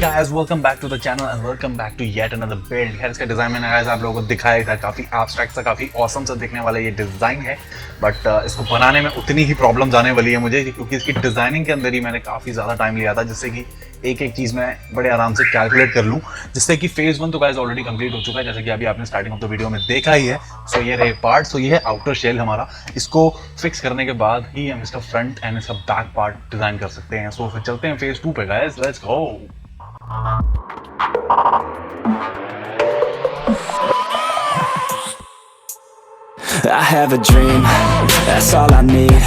guys, welcome back to the channel and welcome back to yet another build। खैर इसका design मैंने guys आप लोगों को दिखाया था, काफ़ी एब्स्ट्रैक्ट सा, काफ़ी ऑसम सा दिखने वाला ये डिज़ाइन है। बट इसको बनाने में उतनी ही प्रॉब्लम्स आने वाली है मुझे, क्योंकि इसकी डिज़ाइनिंग के अंदर ही मैंने काफ़ी ज़्यादा टाइम लिया था, जिससे कि एक एक चीज़ मैं बड़े आराम से कैलकुलेट कर लूँ, जिससे कि फेज़ 1 तो गाइस ऑलरेडी कंप्लीट हो चुका है, जैसे कि अभी आपने स्टार्टिंग ऑफ द वीडियो में देखा ही है। सो ये रहे पार्ट। सो ये है आउटर शेल हमारा। इसको फिक्स करने के बाद ही हम इसका फ्रंट एंड इसका बैक पार्ट डिज़ाइन कर सकते हैं। सो फिर चलते हैं फेज़ 2 पे guys, let's go. I have a dream, that's all I need.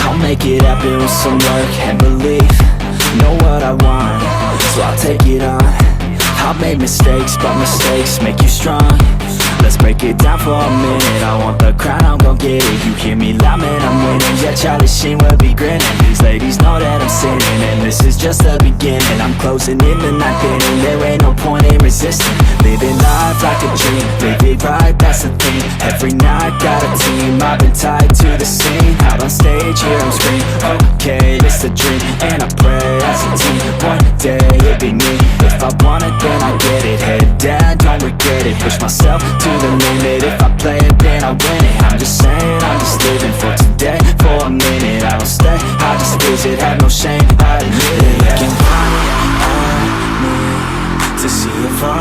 I'll make it happen with some work and belief. Know what I want, so I'll take it on. I've made mistakes, but mistakes make you strong. Let's break it down for a minute. I want the crown, I'm gon' get it. You hear me loud, man, I'm winning. Yeah, Charlie Sheen will be grinning. These ladies know that I'm sinning, and this is just the beginning. I'm closing in the ninth inning. There ain't no point in resisting. Living life like a dream, live it right, that's the thing. Every night got a team, I've been tied to the scene. Out on stage, here I'm screaming. Okay, it's a dream, and I pray as a team. One day it'll be me. If I want it, then I get it. Head down, don't regret it. Push myself to the limit. If I play it, then I win it. I'm just saying, I'm just living for today. For a minute, I don't stay, I just visit. Have no shame, I admit it. Looking right at me to see if I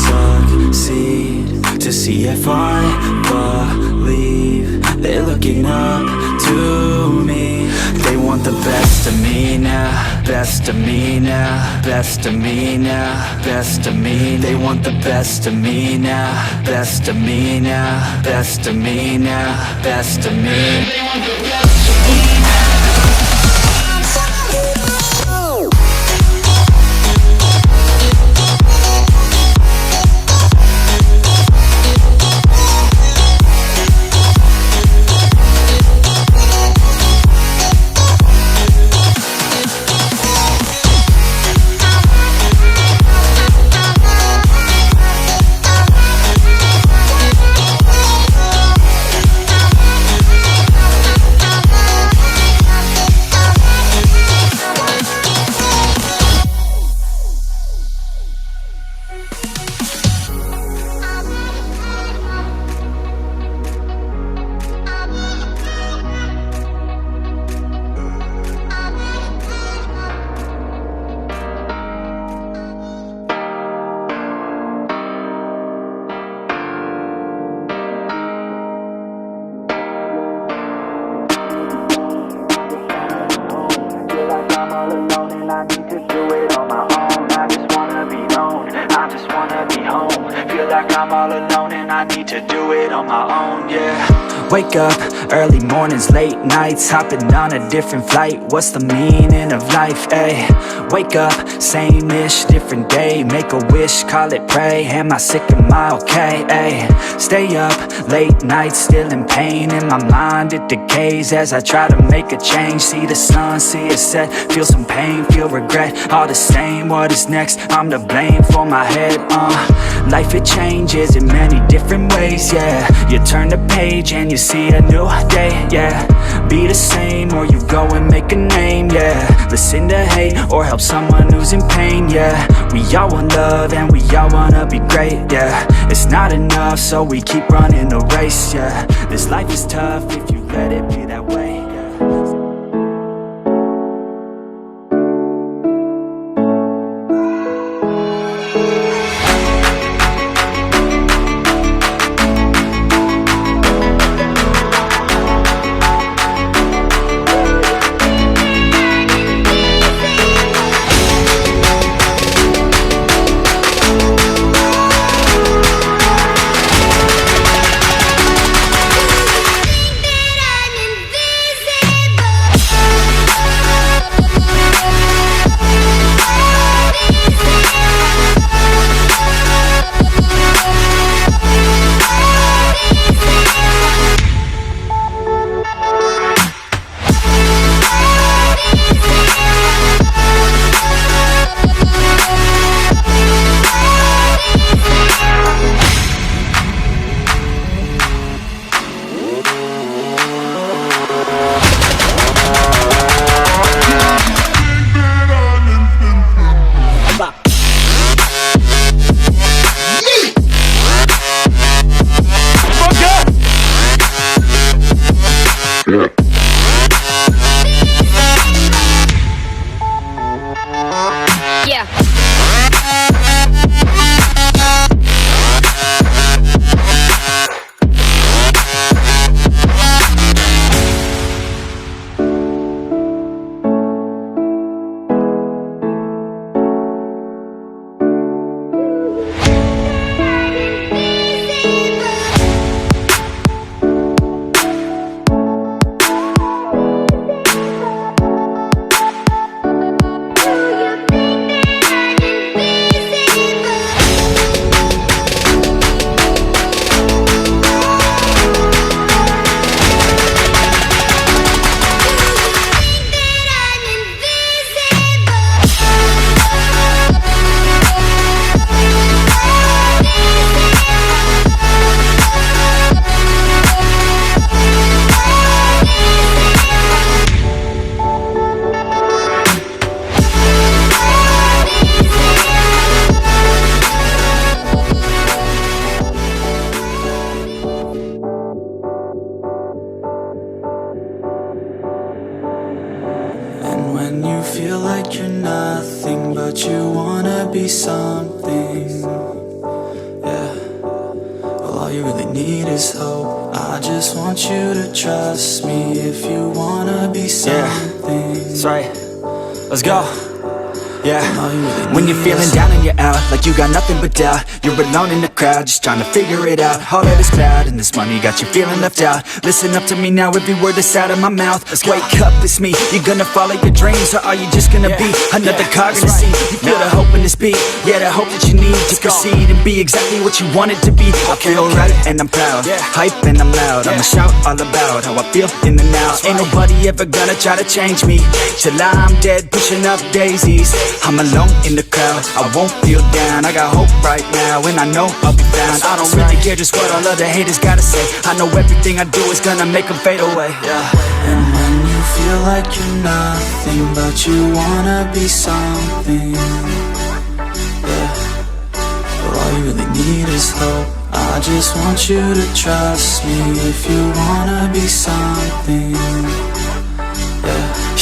succeed, to see if I believe. They're looking up to me. They want the best of me now, best of me now, best of me now, best of me. They want the best of me now, best of me now, best of me now, best of me. They want the best of me now. I'm all alone and I need to do it on my own, yeah. Wake up, early mornings, late nights, hopping on a different flight. What's the meaning of life, ayy? Wake up, same-ish, different day. Make a wish, call it pray. Am I sick, am I okay, ayy? Stay up, late nights, still in pain. In my mind, it decays as I try to make a change. See the sun, see it set, feel some pain, feel regret. All the same, what is next? I'm to blame for my head, Life, it changes in many different ways, yeah. You turn the page and you see a new day, yeah. Be the same or you go and make a name, yeah. Listen to hate or help someone who's in pain, yeah. We all want love and we all wanna be great, yeah. It's not enough, so we keep running the race, yeah. This life is tough if you let it be that way. That I'm invincible. Yeah. And when you feel like you're nothing, but you wanna be something, yeah. Well, all you really need is hope. I just want you to trust me if you wanna be something. That's right. Let's go. Yeah. When you're feeling down and you're out, like you got nothing but doubt, you're alone in the crowd, just trying to figure it out. All of this cloud and this money got you feeling left out. Listen up to me now, every word that's out of my mouth. Wake up, it's me. You gonna follow your dreams, or are you just gonna be another cog in the scene? You feel the hope in this beat, yeah, the hope that you need to proceed and be exactly what you want it to be. I feel right and I'm proud, hype and I'm loud. I'ma shout all about how I feel in the now. Ain't nobody ever gonna try to change me till I'm dead, pushing up daisies. I'm alone in the crowd, I won't feel down. I got hope right now, and I know I'll be found. I don't really care just what all other haters gotta say. I know everything I do is gonna make them fade away, yeah. And when you feel like you're nothing, but you wanna be something, yeah. Well, all you really need is hope. I just want you to trust me if you wanna be something,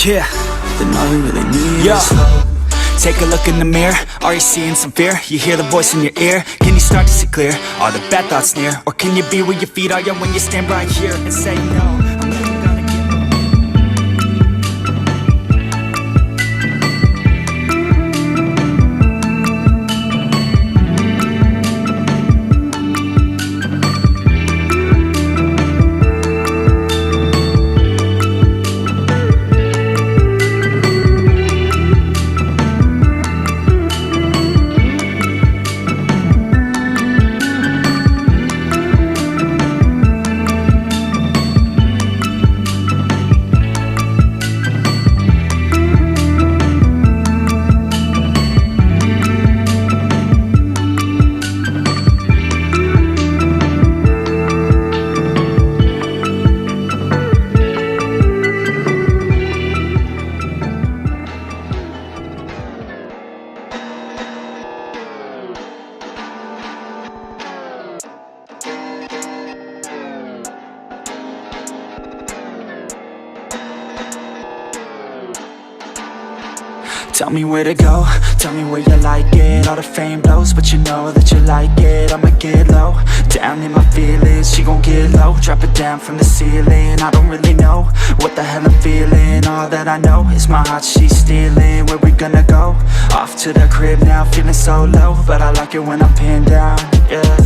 yeah. Then all you really need is hope. Take a look in the mirror, are you seeing some fear? You hear the voice in your ear, can you start to see clear? Are the bad thoughts near? Or can you be where your feet are, yeah, when you stand right here and say no? I'm never gonna Tell me where to go, tell me where you like it. All the fame blows, but you know that you like it. I'ma get low, down in my feelings. She gon' get low, drop it down from the ceiling. I don't really know what the hell I'm feeling. All that I know is my heart she's stealing. Where we gonna go? Off to the crib now, feeling so low, but I like it when I'm pinned down, yeah.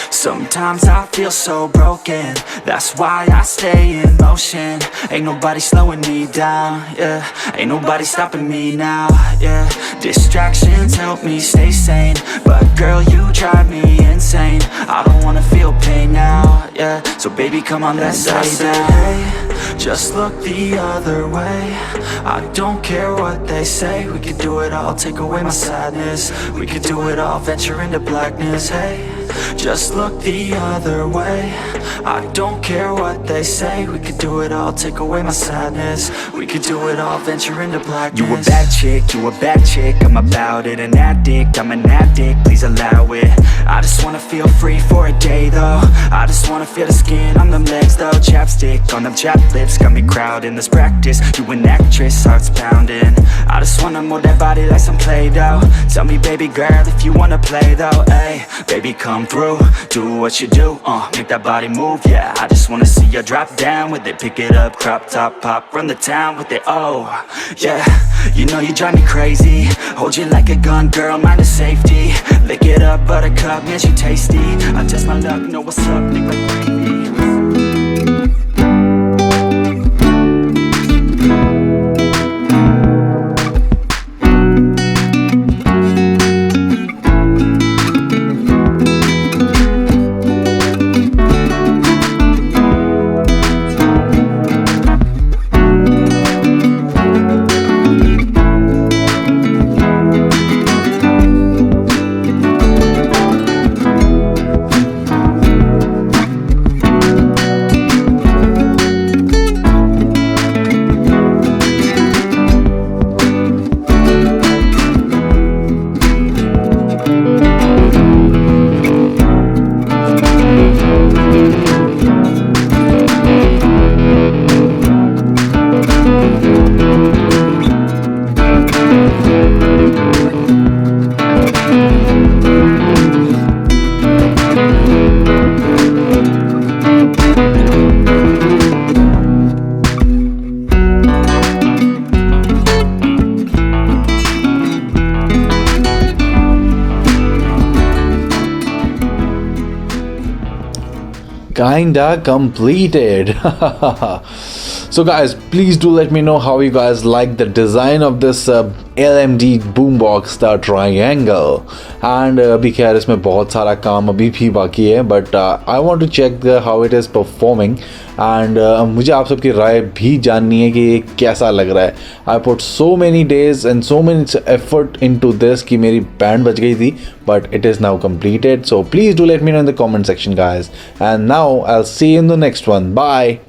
Sometimes I feel so broken, that's why I stay in motion. Ain't nobody slowing me down, yeah. Ain't nobody stopping me now, yeah. Distractions help me stay sane, but girl, you drive me insane. I don't wanna feel pain now, yeah. So baby, come on, let's lay down. Hey, just look the other way. I don't care what they say. We could do it all, take away my sadness. We could do it all, venture into blackness. Hey, just look the other way. I don't care what they say, we could do it all, take away my sadness. We could do it all, venture into blackness. You a bad chick, you a bad chick, I'm about it. An addict, I'm an addict, please allow it. I just wanna feel free for a day though. I just wanna feel the skin on them legs though. Chapstick on them chapped lips, got me crowding. Let's practice, you an actress, heart's pounding. I just wanna mold that body like some Play-Doh. Tell me baby girl if you wanna play though. Ay, baby come through, do what you do, make that body move, yeah. I just wanna see you drop down with it. Pick it up, crop top, pop, run the town with it, oh yeah. You know you drive me crazy, hold you like a gun, girl, mind the safety. Lick it up, buttercup, man, she tasty. I test my luck, know what's up, think like crazy. Kinda completed. So guys, please do let me know how you guys like the design of this LMD Boombox, the triangle. And अभी खैर इसमें बहुत सारा काम अभी भी बाकी है, but I want to check how it is performing. And मुझे आप सबकी राय भी जाननी है कि ये कैसा लग रहा है. I put so many days and so many effort into this कि मेरी बैंड बच गई थी, but it is now completed. So please do let me know in the comment section guys. And now I'll see you in the next one. Bye.